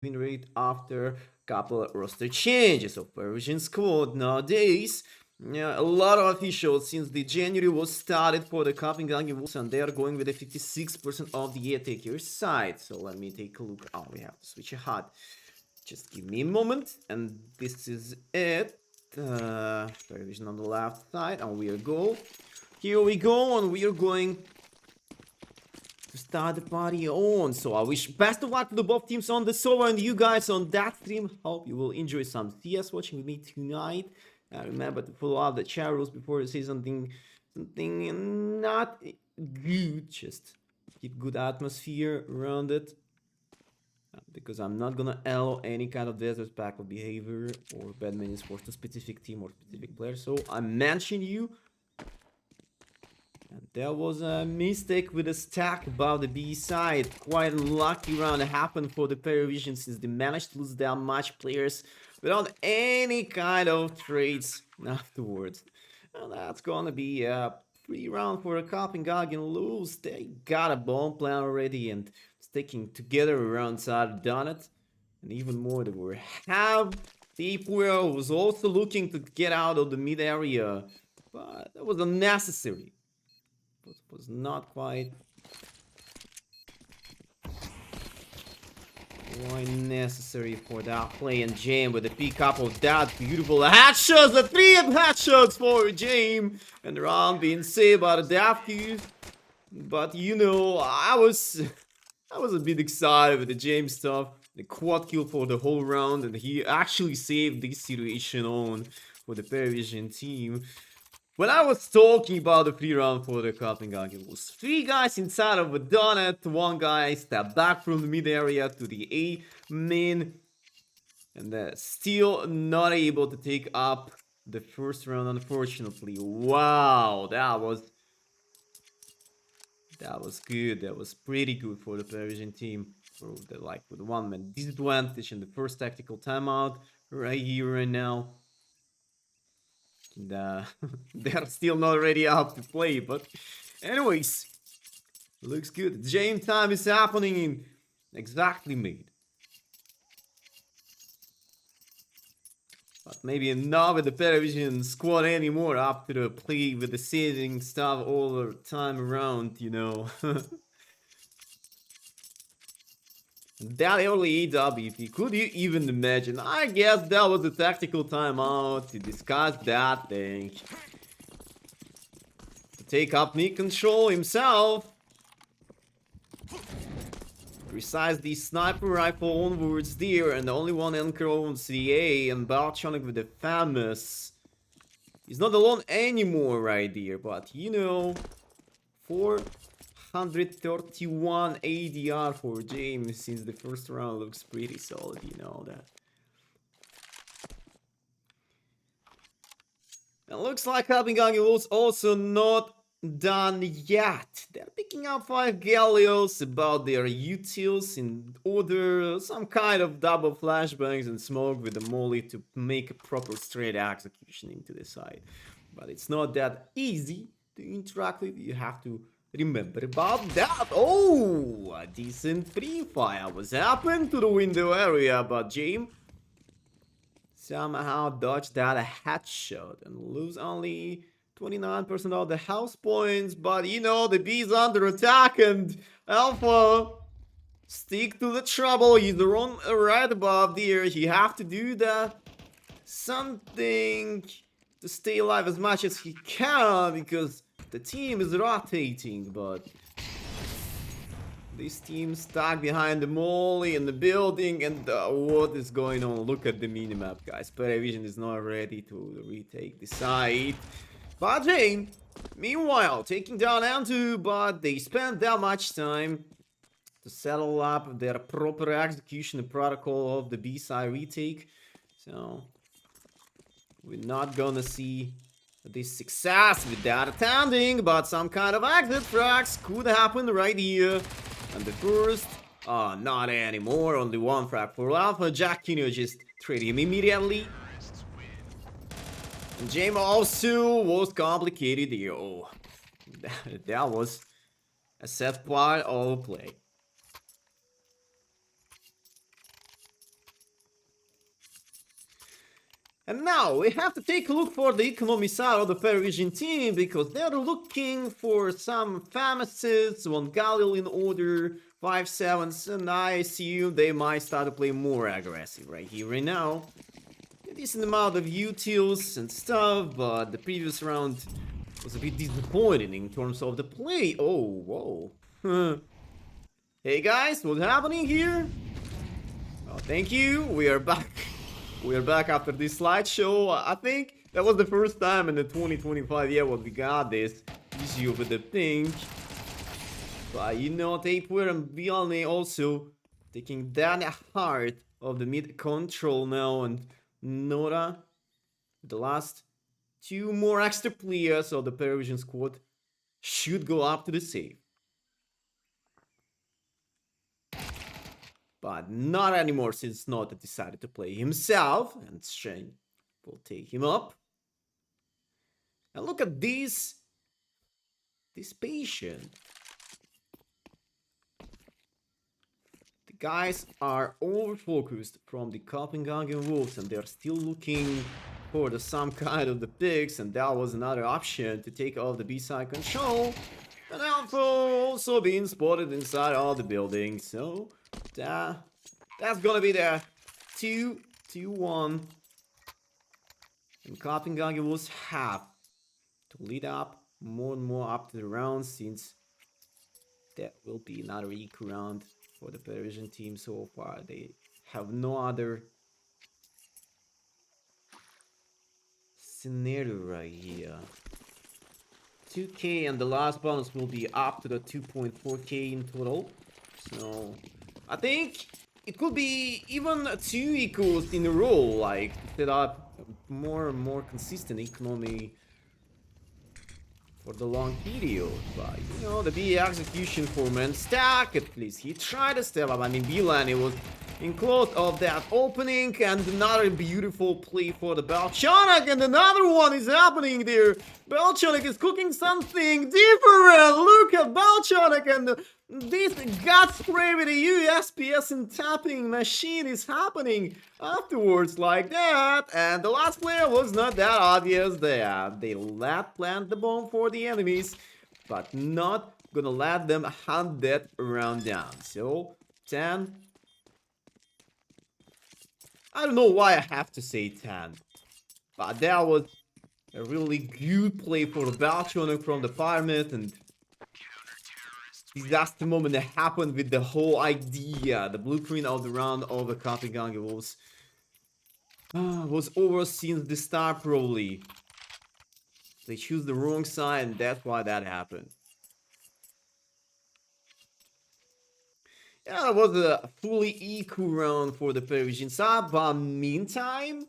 win rate after couple of roster changes of Parisian squad nowadays. Yeah, a lot of officials since the January was started for the Copenhagen Wolves, and they are going with a 56% of the attacker side. So let me take a look. Oh, we have to switch a HUD. Just give me a moment, and this is it. Paravision on the left side, and we are go. Here we go, and we are going to start the party on. So I wish best of luck to the both teams on the server and you guys on that stream. Hope you will enjoy some CS watching with me tonight. Remember to follow up the chat rules before you say something not good. Just keep good atmosphere around it. Because I'm not gonna allow any kind of disrespectful behavior or bad manners for a specific team or specific player. So I mentioned you. And there was a mistake with a stack above the B side. Quite lucky round happened for the PARIVISION since they managed to lose that much players without any kind of trades afterwards. And that's gonna be a free round for a Copenhagen lose. They got a bomb plan already and sticking together around side done it. And even more, they were half deep well was also looking to get out of the mid area. But that was unnecessary. But was not quite necessary for that play. And James with the pick up of that beautiful headshots, the 3 headshots for James, and the round being saved by the Daphnes. But you know, I was a bit excited with the James stuff. The quad kill for the whole round, and he actually saved this situation on for the PARIVISION team. When I was talking about the free round for the Copenhagen, it was 3 guys inside of a donut, 1 guy stepped back from the mid area to the A main, and still not able to take up the first round, unfortunately. Wow, that was good. That was pretty good for the Parisian team. For the with 1 man disadvantage in the first tactical timeout right here right now. And, they're still not ready up to play, but anyways, looks good. Game time is happening in exactly mid. But maybe not with the PARIVISION squad anymore after the play with the saving stuff all the time around, you know. That early AWP, could you even imagine? I guess that was a tactical timeout to discuss that thing. To take up mid control himself. Precise the sniper rifle onwards there, and the only one anchor owns the A, and Balchonic with the famous. He's not alone anymore right there, but you know, 431 ADR for James since the first round looks pretty solid, you know that. It looks like Copenhagen was also not done yet. They're picking up 5 galleons about their utils in order, some kind of double flashbangs and smoke with the molly to make a proper straight execution into the side. But it's not that easy to interact with. You have to remember about that. Oh, a decent free fire was happened to the window area, but James somehow dodge that a headshot and lose only 29% of the house points. But you know, the B's under attack, and Alpha stick to the trouble. He's on right above there. You have to do that something to stay alive as much as he can because the team is rotating. But this team stuck behind the molly in the building, and what is going on? Look at the minimap, guys. PARIVISION is not ready to retake the site. But Jane, meanwhile, taking down M2, but they spent that much time to settle up their proper execution and protocol of the B-side retake. So, we're not gonna see this success with that attending, but some kind of exit frags could happen right here. And the first, not anymore, only 1 frag for Alpha. Jack Kino just trade him immediately. And James also was complicated here. Oh, that was a set part of play. And now we have to take a look for the economy side of the PARIVISION team, because they're looking for some pharmacists, one Galil in order, 5/7s, and I assume they might start to play more aggressive right here, right now. A decent amount of utils and stuff, but the previous round was a bit disappointing in terms of the play. Oh, whoa. Hey guys, what's happening here? Oh, thank you, we are back. We are back after this slideshow. I think that was the first time in the 2025 year what we got this issue with the pink. But you know, Tapewear and Vialne also taking that heart of the mid control now, and Nora, the last two more extra players of the PARIVISION squad, should go up to the save. But not anymore, since Nota decided to play himself, and Shane will take him up. And look at this patient. The guys are over-focused from the Copenhagen Wolves, and they're still looking for some kind of the picks, and that was another option to take off the B-side control. And Alpha also being spotted inside all the buildings, so that's gonna be the 2-1. And Copenhagen will have to lead up more and more up to the round, since that will be another equal round for the PARIVISION team so far. They have no other scenario right here. 2k, and the last bonus will be up to the 2.4k in total. So I think it could be even 2 equals in a row, like set up more and more consistent economy for the long period. But you know, the B execution for man stack, at least he tried to step up. I mean, Bilan, it was in close of that opening, and another beautiful play for the Belchonak, and another one is happening there. Belchonak is cooking something different. Look at Belchonak, and this gut spray with a USPS and tapping machine is happening afterwards like that. And the last player was not that obvious there. They let plant the bomb for the enemies, but not gonna let them hunt that round down. So 10. I don't know why I have to say 10, but that was a really good play for the Belchonak from the Pyramid, and that's the moment that happened with the whole idea. The blueprint of the round of the Copenhagen was over since the start, probably. They choose the wrong side, and that's why that happened. Yeah, it was a fully equal round for the PARIVISION side, but meantime,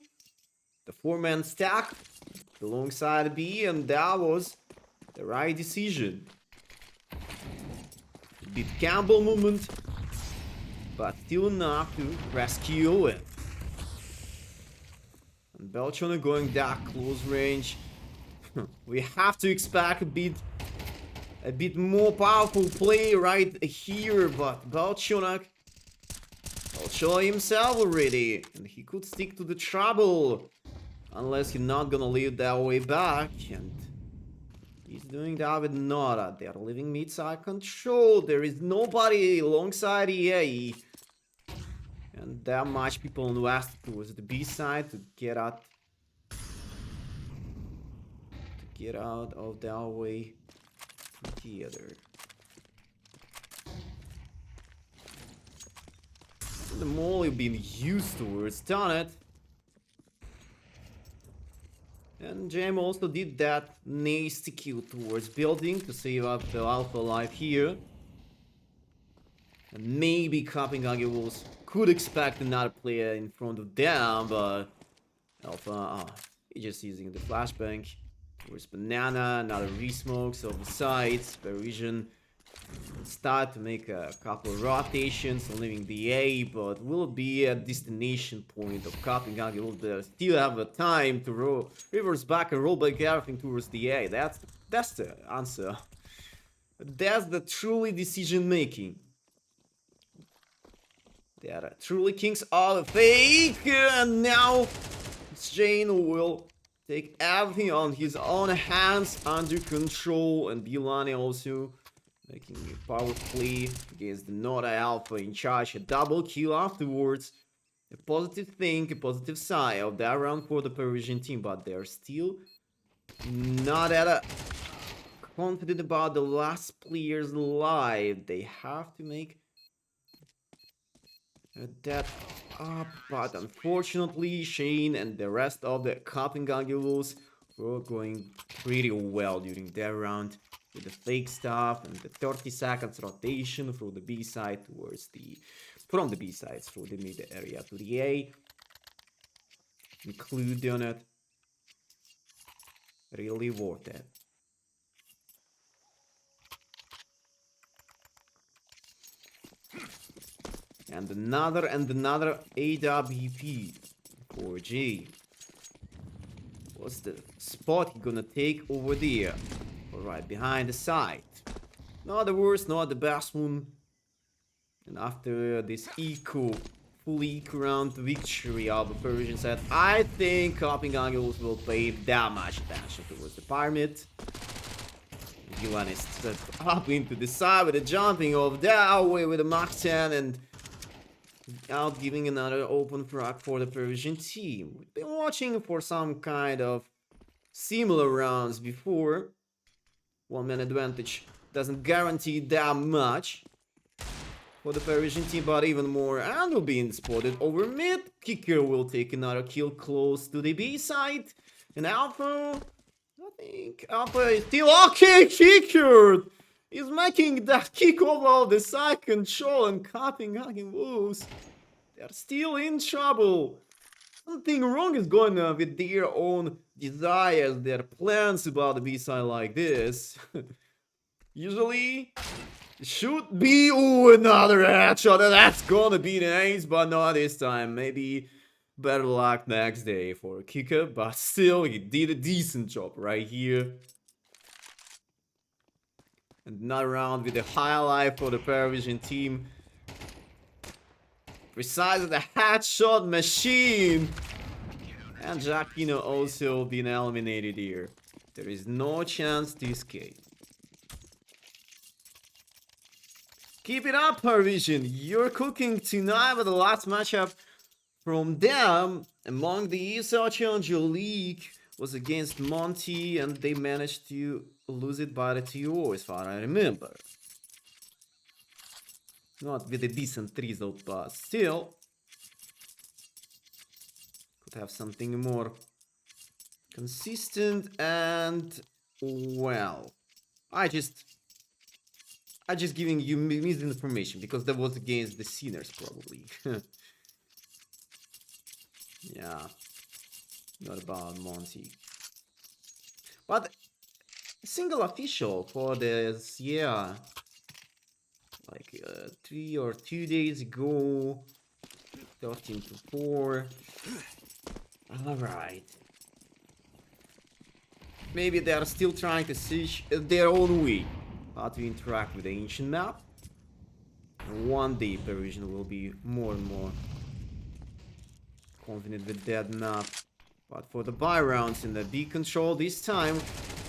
the 4-man stack alongside B, and that was the right decision. A bit gamble movement, but still enough to rescue it. And Belchonak going that close range. We have to expect a bit more powerful play right here, but Belchonak showed himself already, and he could stick to the trouble unless he's not gonna leave that way back, and he's doing that with Nora. They are leaving mid-side control. There is nobody alongside EA, and that much people on the west towards the B side to get out of that way together. The molly being used towards Donut. And Jam also did that nasty kill towards building to save up the Alpha life here. And maybe Copenhagen Wolves could expect another player in front of them, but Alpha, he's just using the flashbang. Towards Banana, another resmokes of the sides. PARIVISION start to make a couple of rotations, leaving the A, but will be a destination point of Copenhagen. Will still have a time to reverse back and roll back everything towards the A. That's the answer. That's the truly decision making. They are truly kings of fake, and now Jane will take everything on his own hands under control, and Bilani also making a power play against the Nora Alpha in charge, a double kill afterwards. A positive thing, a positive sign of that round for the Parisian team, but they're still not at confident about the last player's life. They have to make that up, but unfortunately Shane and the rest of the Copenhagen were going pretty well during that round with the fake stuff and the 30 seconds rotation from the B side from the B sides through the mid area to the A. Include on it. Really worth it. And another AWP for G. What's the spot he gonna take over there? Alright, behind the side. Not the worst, not the best one. And after this full eco round victory of the Persian side, I think Copenhagen will pay that much attention towards the pyramid. Gilan is up into the side with a jumping off that way with a Mach 10 and out giving another open frag for the Persian team. We've been watching for some kind of similar rounds before. 1-man advantage doesn't guarantee that much for the Parisian team, but even more Andrew being spotted over mid. Kicker will take another kill close to the B side. And Alpha, I think Alpha is still okay. Kicker is making that kick over the side control and Copenhagen Wolves. They're still in trouble. Something wrong is going on with their own desires, their plans about the B side like this. Usually should be another headshot. That's gonna be the ace, but not this time. Maybe better luck next day for a kicker, but still he did a decent job right here. And another round with a highlight for the PARIVISION team. Precisely the headshot machine. And Giacchino also been eliminated here. There is no chance to escape. Keep it up, PARIVISION. You're cooking tonight with the last matchup from them among the ESL Challenger League was against Monty, and they managed to lose it by the TO as far as I remember. Not with a decent result, but still could have something more consistent. And well, I just giving you misinformation because that was against the Sinners probably. Yeah, not about Monty. But a single official for this, yeah, like 3 or 2 days ago, 13-4. All right. Maybe they are still trying to search their own way how to interact with the ancient map. And one day Parisian will be more and more confident with that map. But for the buy rounds in the B control this time,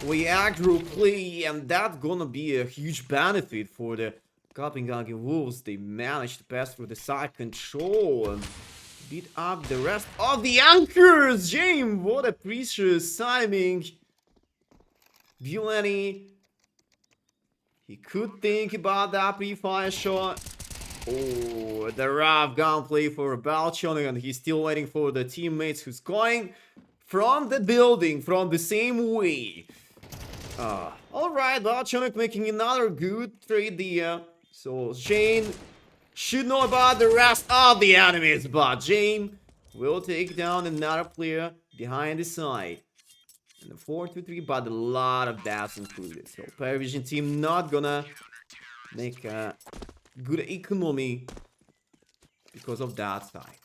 we aggro play, and that's gonna be a huge benefit for the Copenhagen Wolves. They managed to pass through the side control and beat up the rest of the anchors. James, what a precious timing. Villainy, he could think about that pre-fire shot. Oh, the rough gunplay for Balchonic, and he's still waiting for the teammates who's going from the building, from the same way. Alright, Balchonic making another good trade there. So Jane should know about the rest of the enemies, but Jane will take down another player behind the side. And a 4-2-3, but a lot of deaths included. So PARIVISION team not gonna make a good economy because of that side.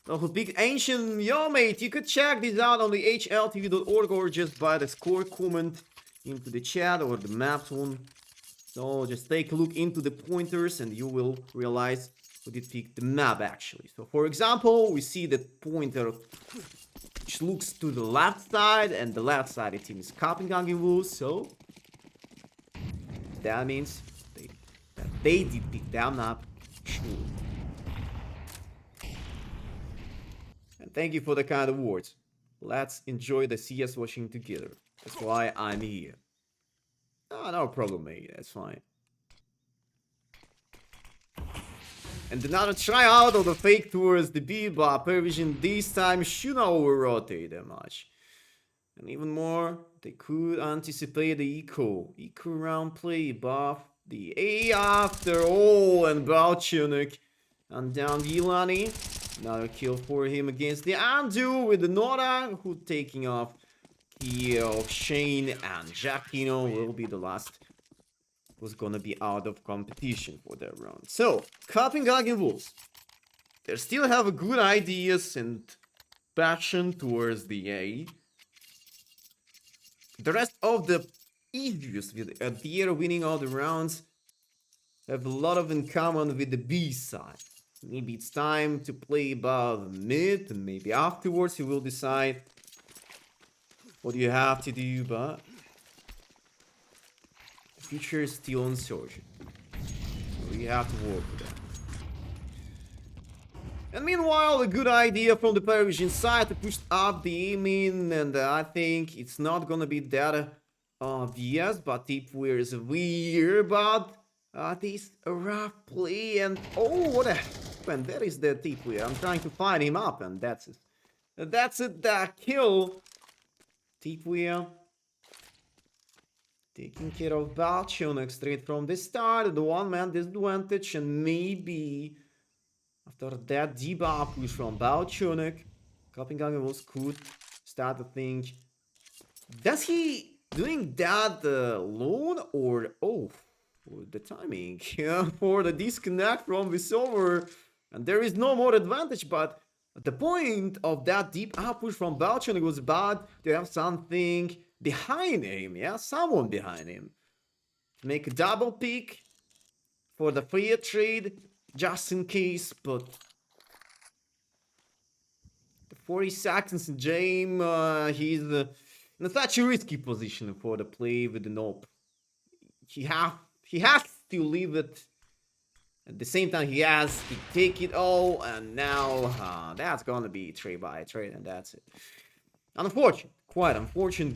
Now who picked Ancient? Yo mate, you could check this out on the hltv.org or just by the score comment into the chat or the maps one. So just take a look into the pointers and you will realize who did pick the map actually. So for example, we see the pointer which looks to the left side, and the left side team is Copenhagen, so that means they did pick that map. True. And thank you for the kind of words. Let's enjoy the CS watching together. That's why I'm here. Oh, no problem, mate. That's fine. And another tryout of the fake towards the B, but PARIVISION this time should not over-rotate that much. And even more, they could anticipate the eco round play, buff the A after all, and Balchunik. And down Gilani. Another kill for him against the Andu with the Nora, who taking off kill Shane, and Giacchino will be the last who's gonna be out of competition for that round. So, Copenhagen Wolves, they still have a good ideas and passion towards the A. The rest of the EGs with Adair winning all the rounds have a lot of in common with the B side. Maybe it's time to play above mid, and maybe afterwards you will decide what you have to do, but the future is still uncertain. So you have to work with that. And meanwhile, a good idea from the PARIVISION side to push up the aiming, and I think it's not gonna be that obvious, but Tipware is weird, but this a rough play, and oh, what a happened? There is the Tipware. I'm trying to find him up, and that's it. That's it, that kill. Tipware taking care of Balchunik straight from the start, the one-man disadvantage, and maybe after that debuff push from Balchunik, Copenhagen was could start to think, does he doing that alone, or oh, the timing for the disconnect from the server, and there is no more advantage, but the point of that deep up push from Balchunik was bad to have something behind him, yeah, someone behind him. Make a double pick for the free trade, just in case, but the 40 seconds in game, he's in such a risky position for the play with the nope. He has to leave it. At the same time, he has to take it all, and now that's gonna be trade by trade, and that's it. Unfortunate, quite unfortunate,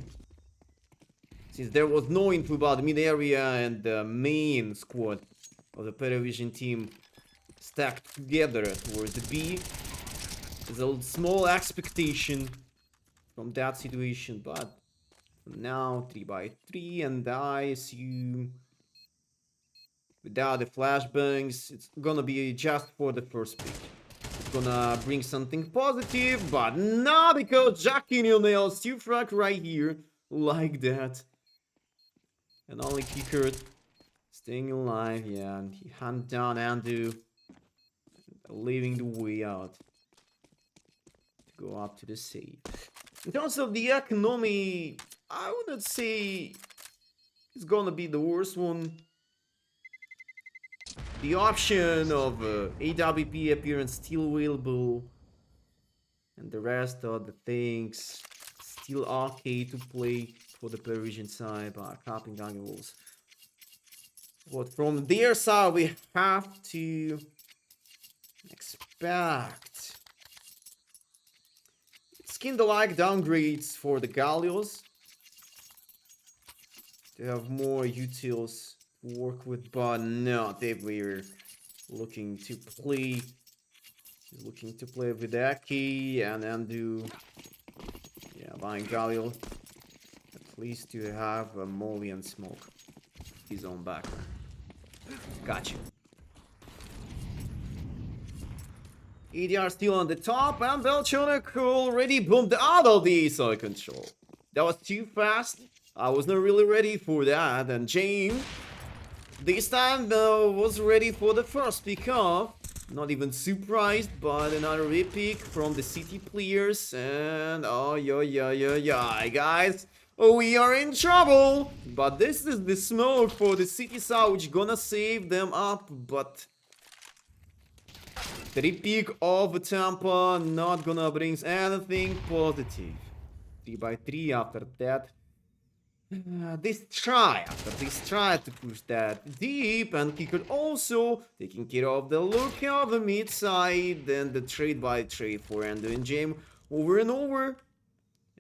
since there was no info about the mid area and the main squad of the PARIVISION team stacked together towards the B. There's a small expectation from that situation, but now 3 by 3, and I assume without the flashbangs, it's gonna be just for the first pick. It's gonna bring something positive, but not because Giacchino nails 2 frag right here, like that. And only Kicker staying alive, yeah, and he hunt down Andu, leaving the way out to go up to the save. In terms of the economy, I wouldn't say it's gonna be the worst one. The option of AWP appearance still available, and the rest of the things still okay to play for the PARIVISION side by Copenhagen Wolves. But from their side, we have to expect skin-alike downgrades for the Gallios to have more utils to work with, but no, they were looking to play with Aki and Andu. Yeah, buying Galio at least to have a Molly and Smoke his own background. Gotcha. EDR still on the top, and Balchunik already boomed out of the side control. That was too fast. I was not really ready for that, and James this time was ready for the first pick off. Not even surprised, but another repick from the city players, and oh yeah, guys, we are in trouble. But this is the smoke for the city side, which gonna save them up, but The repeat of Tampa not gonna bring anything positive. 3-3 after that. This try to push that deep, and Kicker also taking care of the look of the mid side, then the trade by trade for Endo and Jame over and over.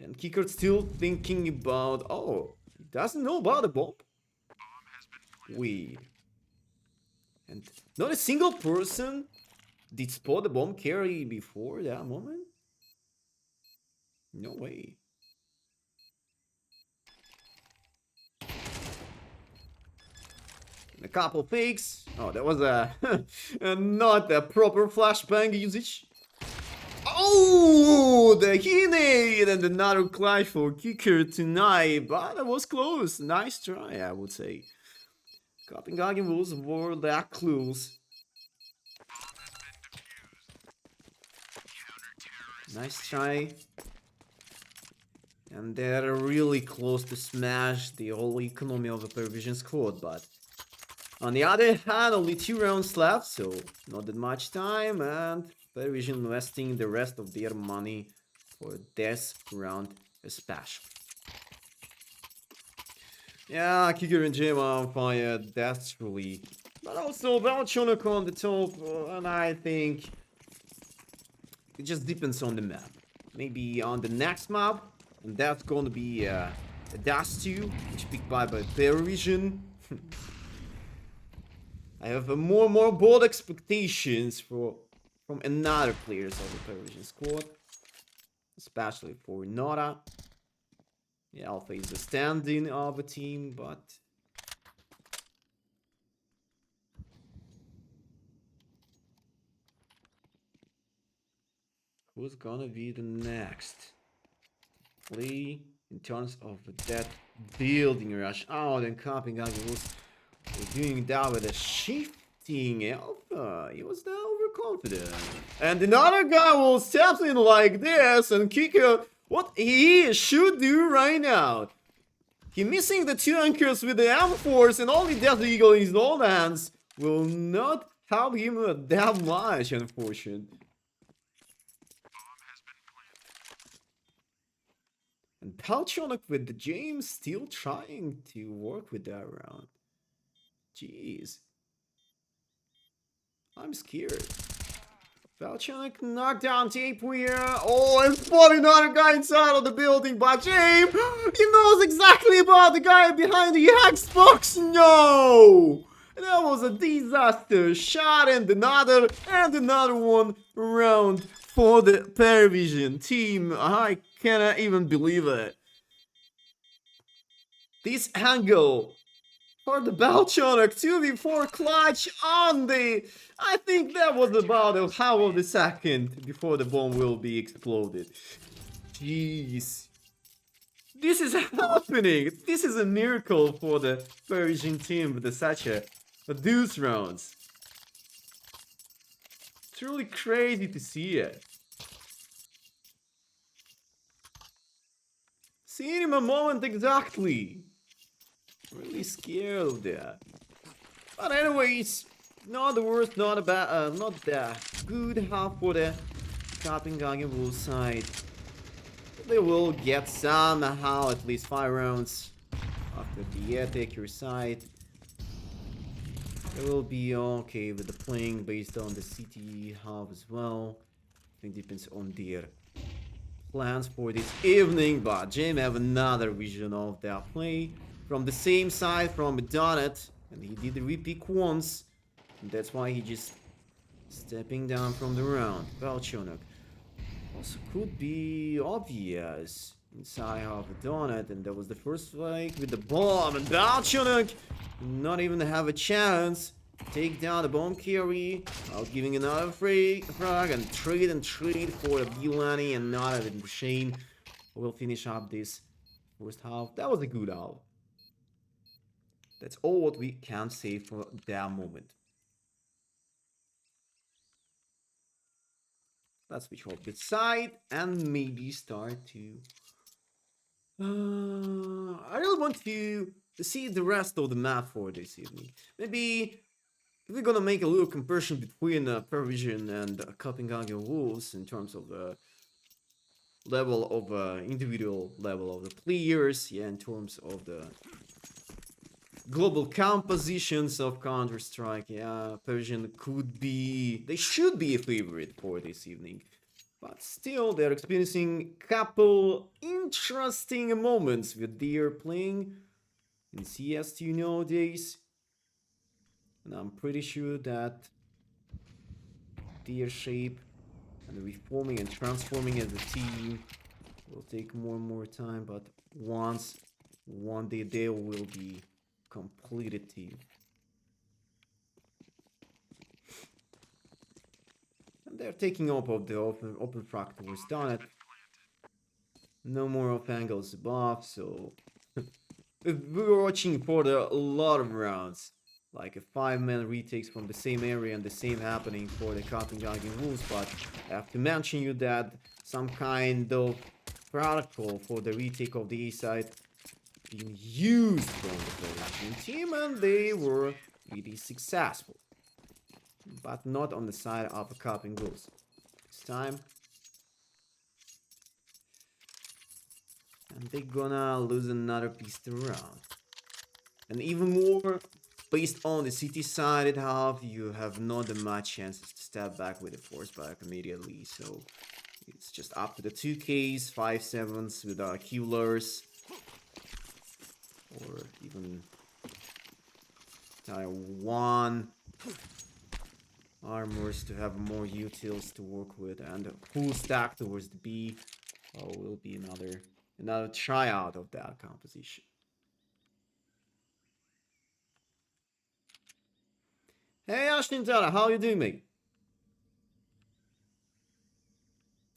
And Kicker still thinking about, oh, he doesn't know about the bomb. Weird. And not a single person did spot the bomb carry before that moment? No way. A couple fakes. Oh, that was a not a proper flashbang usage. Oh, the grenade and another clash for Kicker tonight, but that was close. Nice try, I would say. Copenhagen Wolves were that close. Nice try. And they're really close to smash the whole economy of the PARIVISION squad, but on the other hand, only 2 rounds left, so not that much time, and PARIVISION investing the rest of their money for this round especially. Yeah, Kicker and Jim on fire, that's truly. But also Valchonok on the top, and I think it just depends on the map. Maybe on the next map, and that's gonna be a Dash 2, which picked by PARIVISION. I have more bold expectations from another players of the PARIVISION squad, especially for Nora. Yeah, Alpha is a stand-in of a team, but who's gonna be the next play in terms of that building rush? Oh, then Copenhagen was doing that with a shifting Alpha. He was that overconfident. And another guy will step in like this and kick out what he should do right now. He missing the 2 anchors with the M-Force, and only Death Eagle in his own hands will not help him that much, unfortunately. And Palchonok with the James still trying to work with that round. Jeez. I'm scared. Valchuk knocked down Tapeweir. Oh, and spotted another guy inside of the building, but James, he knows exactly about the guy behind the Xbox. No! That was a disaster shot, and another one round for the PARIVISION team. I cannot even believe it. This angle for the Balchonok 2v4 clutch on the... I think that was about a half of the second before the bomb will be exploded. Jeez. This is happening. This is a miracle for the PARIVISION team with such a deuce rounds. It's really crazy to see it. Seeing him a moment exactly. Really scared of that. But anyways, not the worst, not a bad, not the good half for the Copenhagen Wolves side. They will get somehow at least 5 rounds after the attack your side. They will be okay with the playing based on the city half as well. I think it depends on their plans for this evening, but Jim have another vision of their play. From the same side from Donut, and he did the repick once, and that's why he just stepping down from the round. Valchonok also could be obvious inside of a Donut, and that was the first strike with the bomb, and Valchonok not even have a chance to take down the bomb carry, while giving another frag and trade for the Bulani, and not even Shane will finish up this first half. That was a good half. That's all what we can say for that moment. Let's switch off the side and maybe start to... I really want to see the rest of the map for this evening. Maybe if we're gonna make a little comparison between PARIVISION and Copenhagen Wolves in terms of level of individual level of the players, yeah, in terms of the global compositions of Counter-Strike, yeah, PARIVISION they should be a favorite for this evening. But still, they're experiencing couple interesting moments with their playing in CS2 nowadays. And I'm pretty sure that their shape and reforming and transforming as a team will take more and more time, but one day they will be completed team. And they're taking up of the open fractal was done it. No more off angles above, so we were watching for a lot of rounds. Like a 5-man retakes from the same area and the same happening for the Copenhagen Wolves, but I have to mention you that some kind of protocol for the retake of the A side being used from the Croatian team, and they were really successful. But not on the side of the Copenhagen Wolves. This time. And they're gonna lose another piece to round. And even more, based on the city-sided half, you have not that much chances to step back with the force back immediately. So it's just up to the 2Ks, 5-7s with killers, or even tier 1 armors to have more utils to work with, and a full stack towards the B will be another tryout of that composition. Hey Ashton Tana, how you doing, mate?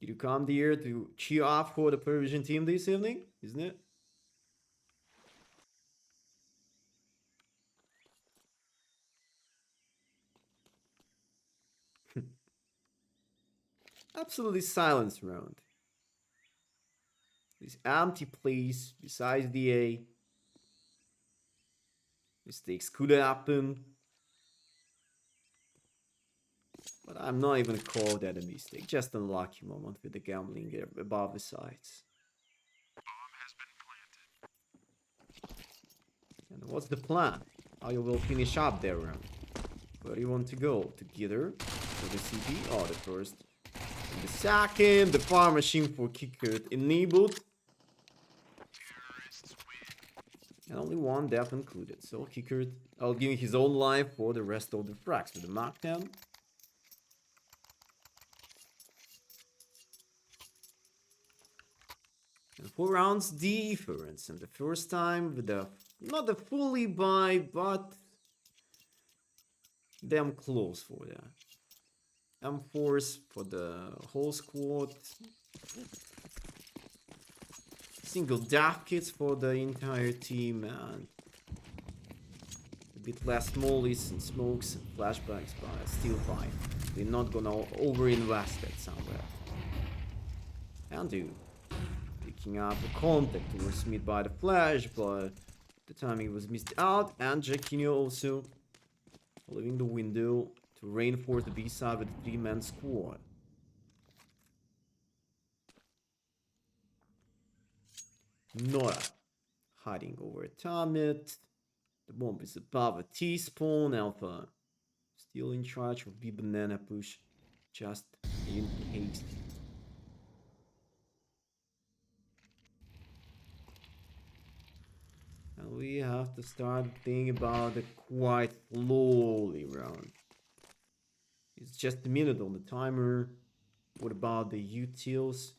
Did you come here to cheer off for the PARIVISION team this evening, isn't it? Absolutely silence round. This empty place besides the A. Mistakes could happen. But I'm not even call that a mistake. Just an unlucky moment with the gambling above the sides. And what's the plan? How you will finish up their round? Where do you want to go? Together? For the CP? Oh, the first. And the second, the farm machine for kicker enabled. And only one death included. So kicker, I'll give his own life for the rest of the frags with the Mach 10. And 4 rounds difference. And the first time with the not the fully buy, but damn close for that. M4s for the whole squad. Single death kits for the entire team, and a bit less mollies and smokes and flashbacks, but still fine. We're not gonna overinvest it somewhere. And do picking up the contact towards mid by the flash, but the timing was missed out, and Jacquinho also leaving the window to reinforce the B side with the 3-man squad. Nora hiding over a Tomit. The bomb is above a T-spawn. Alpha still in charge of B banana push, just in case. And we have to start thinking about the quite slowly round. It's just a minute on the timer. What about the utils?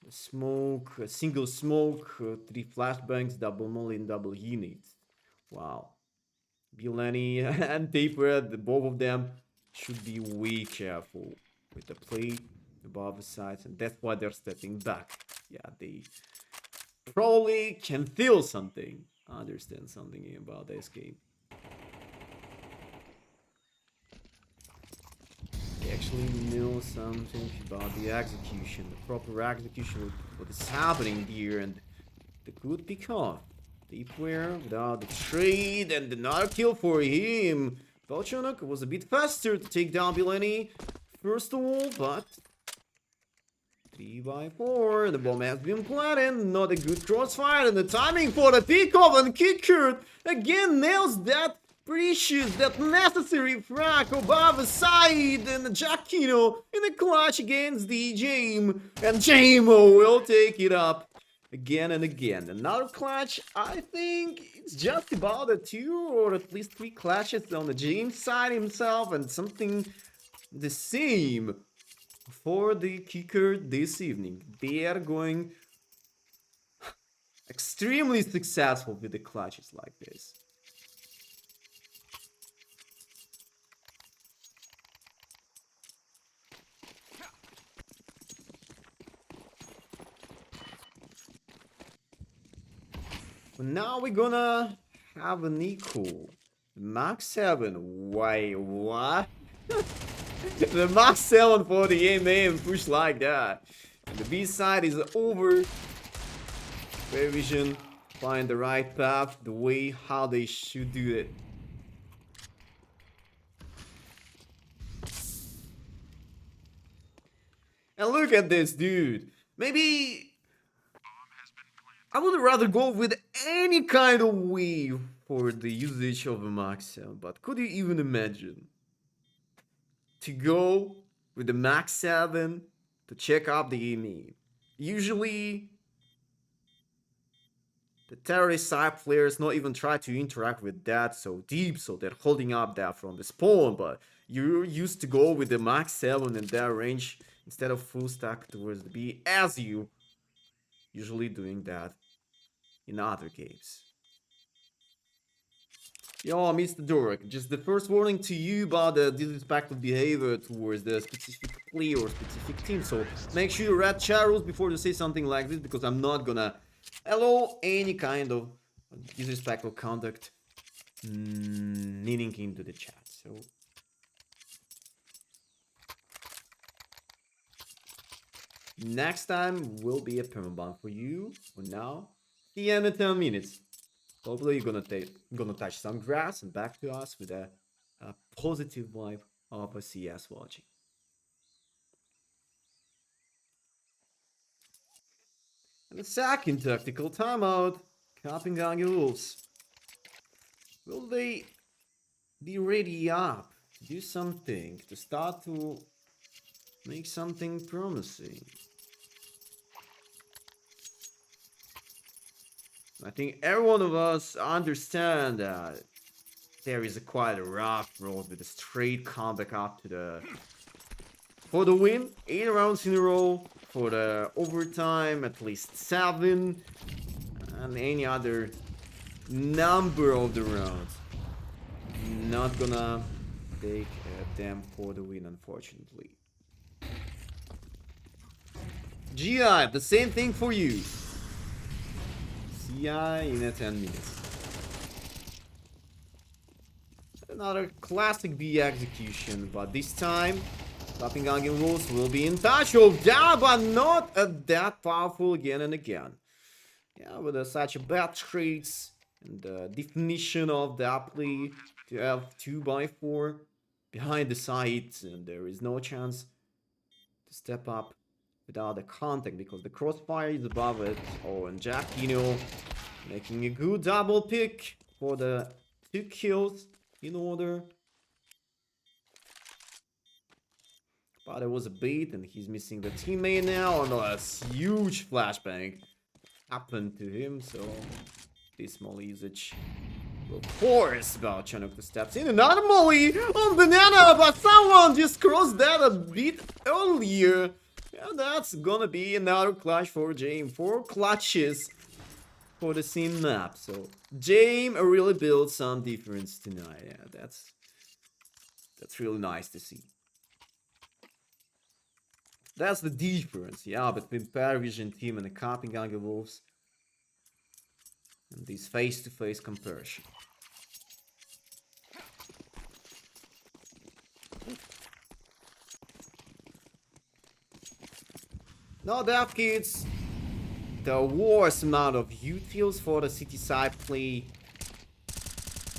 A smoke, a single smoke, 3 flashbangs, double molly and double units. Wow. Bilani and Taper, both of them should be way careful with the play above the sides, and that's why they're stepping back. Yeah, they probably can feel something, understand something about this game. They actually know something about the execution, the proper execution of what is happening here, and the good pick off. Deep where without the trade and another kill for him. Volchonok was a bit faster to take down Bileni first of all, but 3x4, the bomb has been planted, not a good crossfire, and the timing for the pickoff and Kickert again nails that precious, that necessary frag above the side, and Giacchino in the clutch against the Jame, and Jamo will take it up again and again. Another clutch, I think it's just about a 2 or at least 3 clutches on the James side himself, and something the same for the kicker this evening. They are going extremely successful with the clutches like this. Now we're gonna have an equal. Max 7. Wait, what? The Max 7 for the aim push like that. And the B side is over. PARIVISION find the right path, the way how they should do it. And look at this dude. Maybe I would rather go with any kind of wave for the usage of a Max 7, but could you even imagine to go with the Max 7 to check up the enemy? Usually the terrorist side players not even try to interact with that so deep, so they're holding up that from the spawn, but you're used to go with the Max 7 in that range instead of full stack towards the B, as you usually doing that in other games. Yo, Mr. Dork, just the first warning to you about the disrespectful behavior towards the specific player or specific team, so make sure you read chat rules before you say something like this, because I'm not gonna allow any kind of disrespectful conduct leaning into the chat. So next time will be a permaban for you. For now, the end of 10 minutes. Hopefully you're gonna touch some grass and back to us with a positive vibe of a CS watching. And the second tactical timeout, Capping Wolves. Will they be ready up to do something, to start to make something promising? I think every one of us understand that there is quite a rough road with a straight comeback up to the for the win. 8 rounds in a row, for the overtime at least 7, and any other number of the rounds. Not gonna take them for the win, unfortunately. GI, the same thing for you. CI in 10 minutes. Another classic B execution, but this time Capping Wolves will be in touch of that, but not that powerful again and again. Yeah, with such a bad traits and the definition of that play to have 2x4 behind the site, and there is no chance to step up without the contact because the crossfire is above it. Oh, and Giacchino making a good double pick for the 2 kills in order. But it was a bait and he's missing the teammate now. And a huge flashbang happened to him, so this molly usage will force Balchanok to step in. Another molly on banana, but someone just crossed that a bit earlier. Yeah, that's gonna be another clutch for Jame. 4 clutches for the same map. So Jame really built some difference tonight. Yeah, that's really nice to see. That's the difference, yeah, between PARIVISION team and the Capping Wolves. And this face-to-face comparison. Now that kids, the worst amount of utils for the city side play.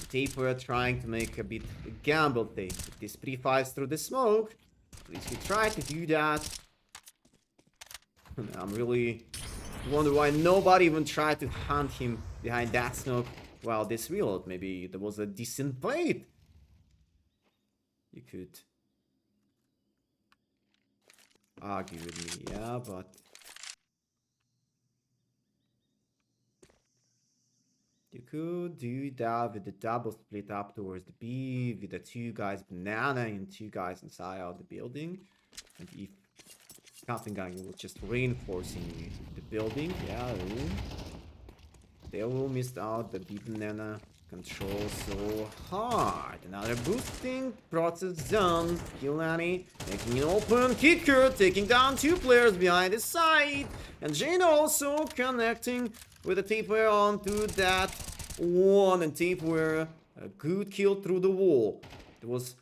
Taper trying to make a bit gamble take. This pre-fives through the smoke. At least he tried to do that. I'm really wonder why nobody even tried to hunt him behind that smoke while this reload. Maybe there was a decent bait. You could argue with me, yeah, but you could do that with the double split up towards the B with the two guys banana and two guys inside out the building. And if Captain Gang was just reinforcing the building, yeah, they will miss out the B banana control so hard. Another boosting process done. Kilani making an open kicker, taking down two players behind the side. And Jane also connecting with the taper onto that one. And taper a good kill through the wall. It was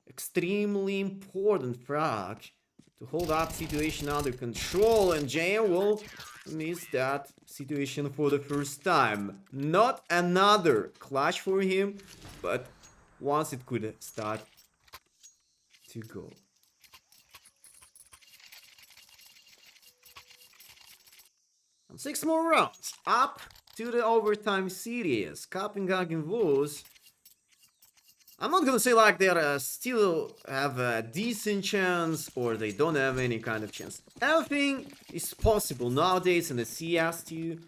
extremely important frag to hold that situation under control. And Jane will miss that situation for the first time. Not another clash for him, but once it could start to go. And 6 more rounds up to the overtime series. Copenhagen Wolves, I'm not gonna say like they still have a decent chance or they don't have any kind of chance. Everything is possible nowadays in the CS2.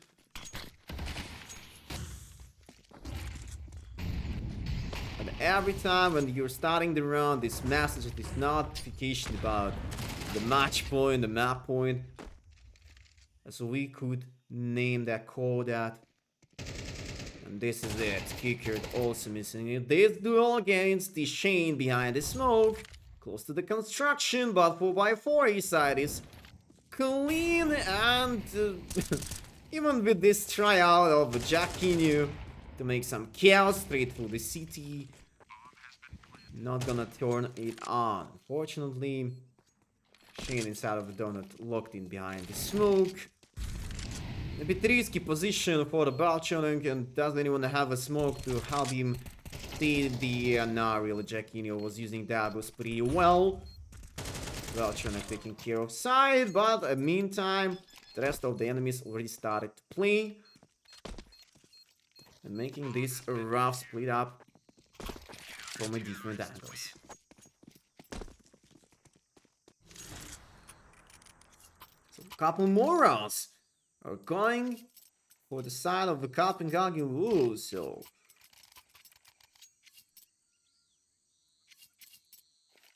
And every time when you're starting the round, this message, this notification about the match point, the map point. So we could name that code that. And this is it. Kicker also missing it. This duel against the Shane behind the smoke. Close to the construction, but 4x4 his side is clean. And even with this tryout of Jackinho to make some chaos straight through the city, not gonna turn it on. Fortunately, Shane inside of the donut locked in behind the smoke. A bit risky position for the Balchonek, and doesn't anyone have a smoke to help him see the nah, really Jackinho was using that was pretty well. Balchonek taking care of side, but in the meantime the rest of the enemies already started to play and making this a rough split up from a different angles. So a couple more rounds are going for the side of the Copenhagen Wolves, so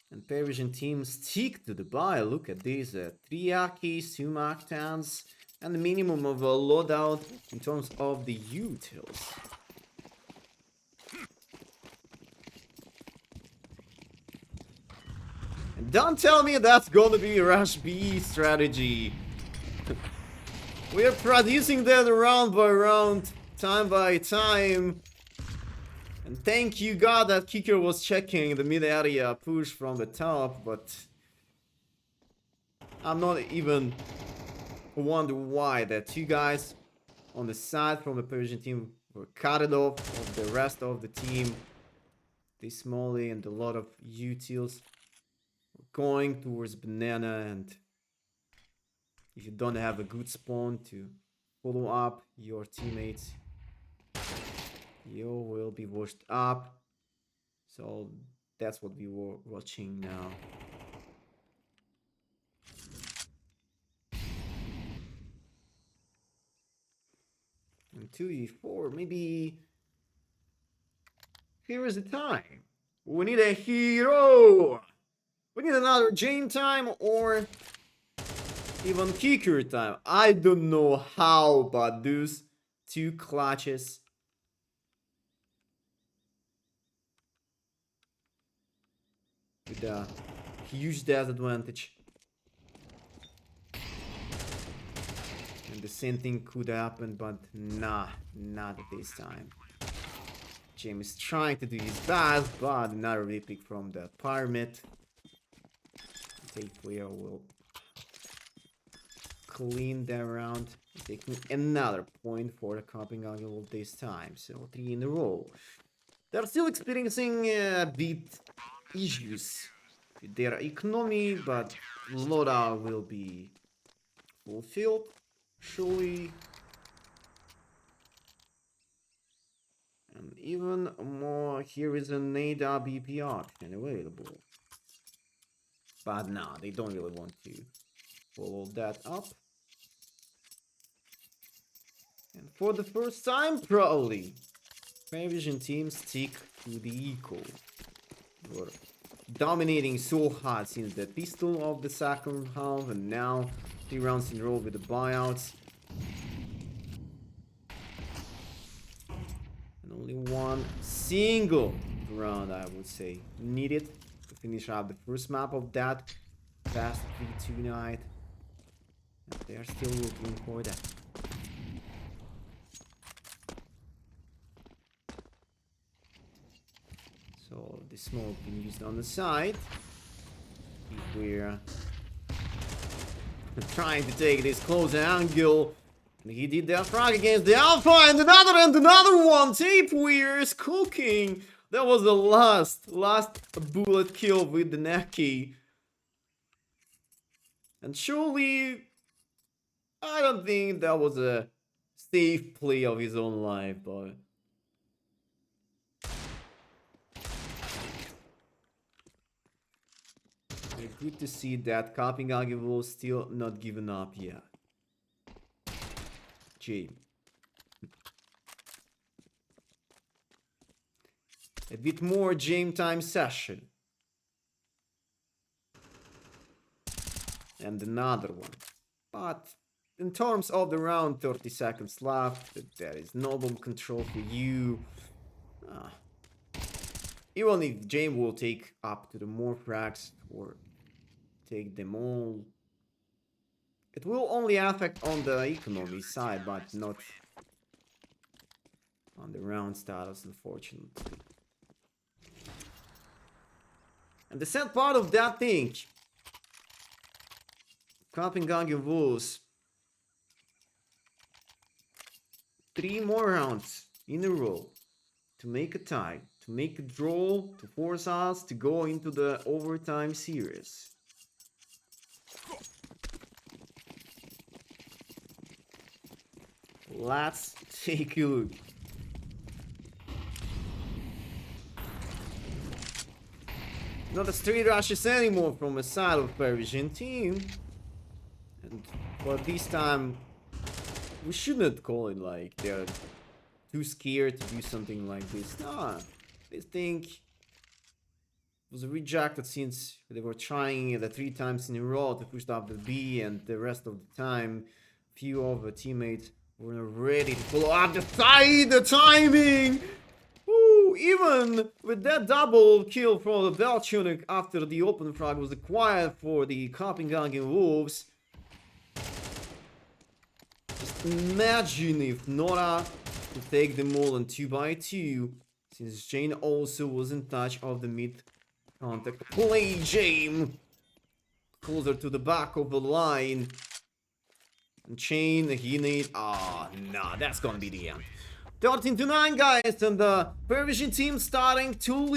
and Parisian team stick to the buy. Look at this, 3 Akis, 2 Mark 10s, and the minimum of a loadout in terms of the utils. And don't tell me that's gonna be Rush B strategy. We are producing that round by round, time by time. And thank you God that kicker was checking the mid area push from the top, but I'm not even wonder why that two guys on the side from the Persian team were cut it off of the rest of the team. This Molly and a lot of utils were going towards banana, and if you don't have a good spawn to follow up your teammates, you will be washed up. So that's what we were watching now. And 2e4, maybe here is the time. We need a hero. We need another Jane time or even kicker time. I don't know how, but those two clutches with a huge disadvantage. And the same thing could happen, but nah, not at this time. James is trying to do his best, but another repick from the pyramid. Take player will clean that round, taking another point for the Copenhagen Wolves this time. So 3 in a row. They're still experiencing a bit issues with their economy, but Lora will be fulfilled, surely. And even more, here is an ADA BP option available. But nah, they don't really want to follow that up. And for the first time, probably, PARIVISION teams stick to the eco. Were dominating so hard since the pistol of the second half, and now 3 rounds in a row with the buyouts. And only one single round, I would say, needed to finish up the first map of that fast 3-2 night. And they are still looking for that. So the smoke being used on the side. If we're trying to take this close angle. And he did that frag against the Alpha, and another one. Tape Weir's cooking. That was the last bullet kill with the Neki. And surely, I don't think that was a safe play of his own life, but good to see that Kapingagi will still not given up yet. Jay. A bit more game time session. And another one. But in terms of the round, 30 seconds left. There is no bomb control for you. Even if James will take up to the more frags or take them all, it will only affect on the economy side, but not on the round status, unfortunately. And the sad part of that thing, Kapingagi Wolves 3 more rounds in a row to make a tie, to make a draw, to force us to go into the overtime series. Let's take a look. Not a straight rushes anymore from a side of PARIVISION team. And for this time, we shouldn't call it like they're too scared to do something like this. Nah, this thing was rejected since they were trying it 3 times in a row to push up the B, and the rest of the time, few of the teammates were ready to follow up the side, the timing! Ooh, even with that double kill from the Beltunic after the open frag was acquired for the Kapingagi Wolves. Just imagine if Nora could take them all on 2x2, since Jane also was in touch of the mid contact. Play Jane closer to the back of the line. And Chain, he need. Nah, that's gonna be the end. 13-9, guys, and the PARIVISION team starting to lead.